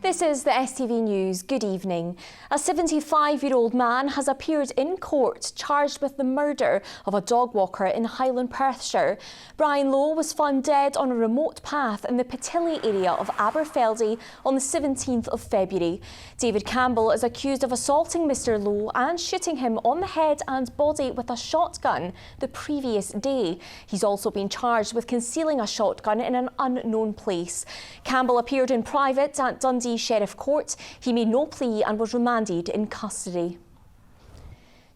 This is the STV News. Good evening. A 75-year-old man has appeared in court charged with the murder of a dog walker in Highland Perthshire. Brian Lowe was found dead on a remote path in the Patilly area of Aberfeldy on the 17th of February. David Campbell is accused of assaulting Mr Lowe and shooting him on the head and body with a shotgun the previous day. He's also been charged with concealing a shotgun in an unknown place. Campbell appeared in private at Dundee Sheriff Court. He made no plea and was remanded in custody.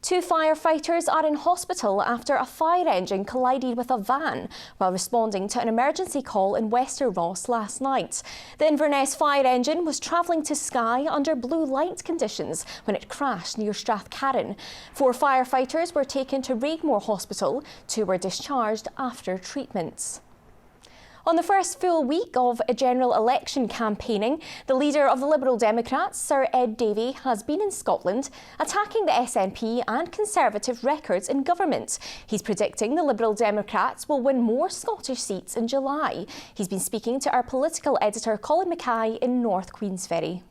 2 firefighters are in hospital after a fire engine collided with a van while responding to an emergency call in Wester Ross last night. The Inverness fire engine was travelling to Skye under blue light conditions when it crashed near Strathcarron. 4 firefighters were taken to Raigmore Hospital. 2 were discharged after treatments. On the first full week of a general election campaigning, the leader of the Liberal Democrats, Sir Ed Davey, has been in Scotland, attacking the SNP and Conservative records in government. He's predicting the Liberal Democrats will win more Scottish seats in July. He's been speaking to our political editor, Colin Mackay, in North Queensferry.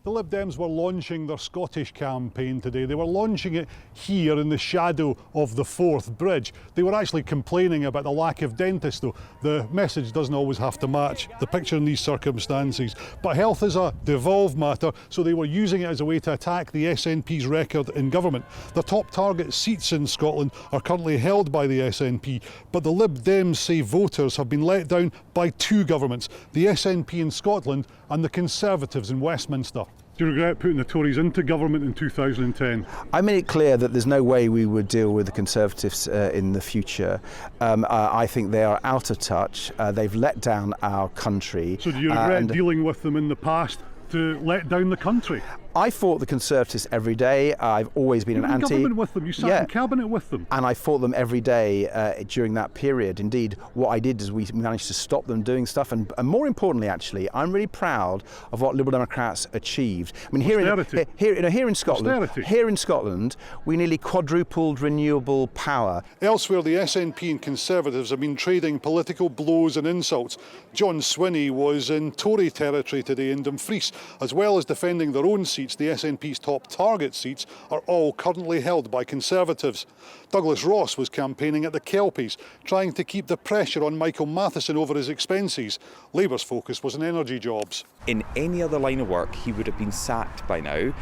The Lib Dems were launching their Scottish campaign today. They were launching it here in the shadow of the Forth Bridge. They were actually complaining about the lack of dentists, though. The message doesn't always have to match the picture in these circumstances. But health is a devolved matter, so they were using it as a way to attack the SNP's record in government. The top target seats in Scotland are currently held by the SNP, but the Lib Dems say voters have been let down by 2 governments, the SNP in Scotland and the Conservatives in Westminster. Do you regret putting the Tories into government in 2010? I made it clear that there's no way we would deal with the Conservatives in the future. I think they are out of touch. They've let down our country. So do you regret dealing with them in the past to let down the country? I fought the Conservatives every day. I've always been an anti. Government with them. You sat in cabinet with them. And I fought them every day during that period. Indeed, what I did is we managed to stop them doing stuff. And more importantly, actually, I'm really proud of what Liberal Democrats achieved. I mean, here in Scotland, we nearly quadrupled renewable power. Elsewhere, the SNP and Conservatives have been trading political blows and insults. John Swinney was in Tory territory today in Dumfries, as well as defending their own seats. The SNP's top target seats are all currently held by Conservatives. Douglas Ross was campaigning at the Kelpies, trying to keep the pressure on Michael Matheson over his expenses. Labour's focus was on energy jobs. In any other line of work, he would have been sacked by now.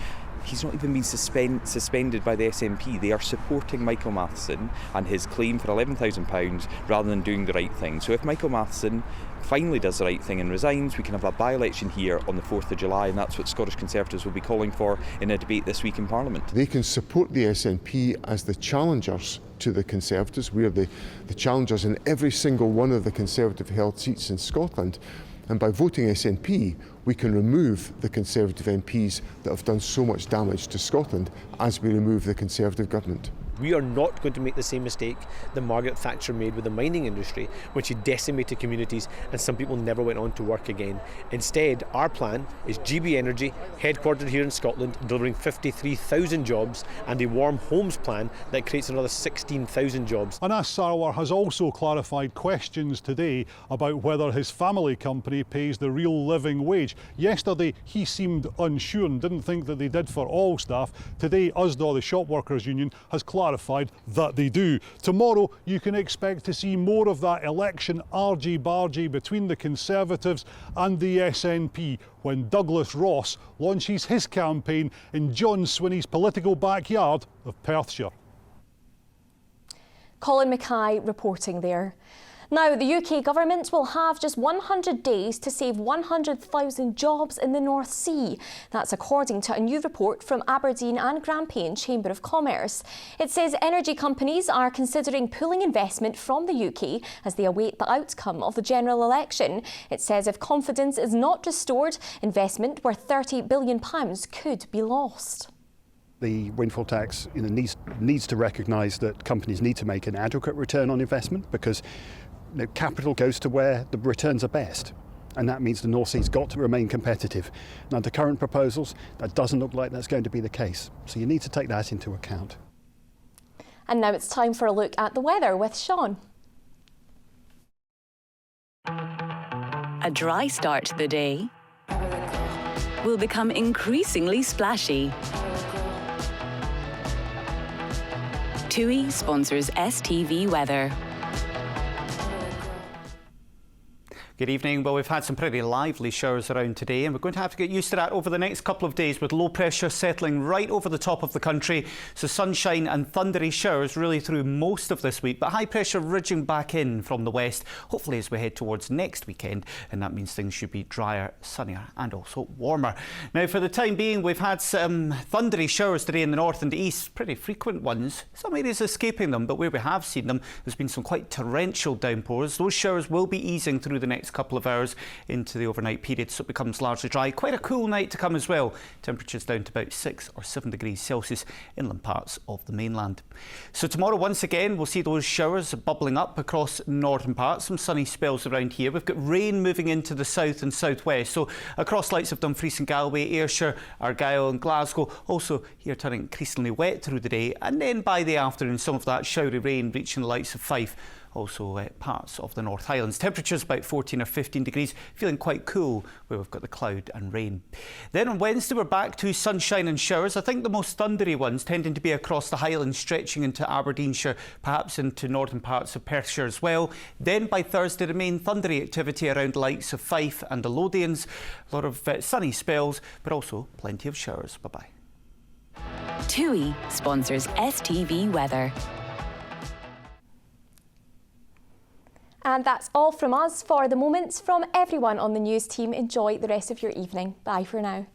He's not even been suspended by the SNP. They are supporting Michael Matheson and his claim for £11,000 rather than doing the right thing. So if Michael Matheson finally does the right thing and resigns, we can have a by-election here on the 4th of July, and that's what Scottish Conservatives will be calling for in a debate this week in Parliament. They can support the SNP as the challengers to the Conservatives. We are the challengers in every single one of the Conservative-held seats in Scotland. And by voting SNP, we can remove the Conservative MPs that have done so much damage to Scotland as we remove the Conservative government. We are not going to make the same mistake that Margaret Thatcher made with the mining industry when she decimated communities and some people never went on to work again. Instead, our plan is GB Energy, headquartered here in Scotland, delivering 53,000 jobs, and a warm homes plan that creates another 16,000 jobs. Anas Sarwar has also clarified questions today about whether his family company pays the real living wage. Yesterday, he seemed unsure and didn't think that they did for all staff. Today, USDA, the Shop Workers Union, has clarified that they do. Tomorrow you can expect to see more of that election argy-bargy between the Conservatives and the SNP when Douglas Ross launches his campaign in John Swinney's political backyard of Perthshire. Colin Mackay reporting there. Now, the UK government will have just 100 days to save 100,000 jobs in the North Sea. That's according to a new report from Aberdeen and Grampian Chamber of Commerce. It says energy companies are considering pulling investment from the UK as they await the outcome of the general election. It says if confidence is not restored, investment worth £30 billion could be lost. The windfall tax needs to recognise that companies need to make an adequate return on investment because capital goes to where the returns are best, and that means the North Sea's got to remain competitive. Now, the current proposals, that doesn't look like that's going to be the case, so you need to take that into account. And now it's time for a look at the weather with Sean. A dry start to the day. will become increasingly splashy. TUI sponsors STV Weather. Good evening. Well, we've had some pretty lively showers around today, and we're going to have to get used to that over the next couple of days, with low pressure settling right over the top of the country. So sunshine and thundery showers really through most of this week, but high pressure ridging back in from the west, hopefully as we head towards next weekend, and that means things should be drier, sunnier and also warmer. Now, for the time being, we've had some thundery showers today in the north and east, pretty frequent ones. Some areas escaping them, but where we have seen them, there's been some quite torrential downpours. Those showers will be easing through the next couple of hours into the overnight period, so it becomes largely dry. Quite a cool night to come as well. Temperatures down to about 6 or 7 degrees Celsius inland parts of the mainland. So tomorrow, once again, we'll see those showers bubbling up across northern parts. Some sunny spells around here. We've got rain moving into the south and southwest, so across lights of Dumfries and Galway, Ayrshire, Argyll and Glasgow. Also here turning increasingly wet through the day, and then by the afternoon some of that showery rain reaching the likes of Fife. Also parts of the North Highlands. Temperatures about 14 or 15 degrees, feeling quite cool where we've got the cloud and rain. Then on Wednesday we're back to sunshine and showers. I think the most thundery ones tending to be across the Highlands, stretching into Aberdeenshire, perhaps into northern parts of Perthshire as well. Then by Thursday the main thundery activity around the likes of Fife and the Lothians. A lot of sunny spells, but also plenty of showers. Bye-bye. TUI sponsors STV Weather. And that's all from us for the moment. From everyone on the news team, enjoy the rest of your evening. Bye for now.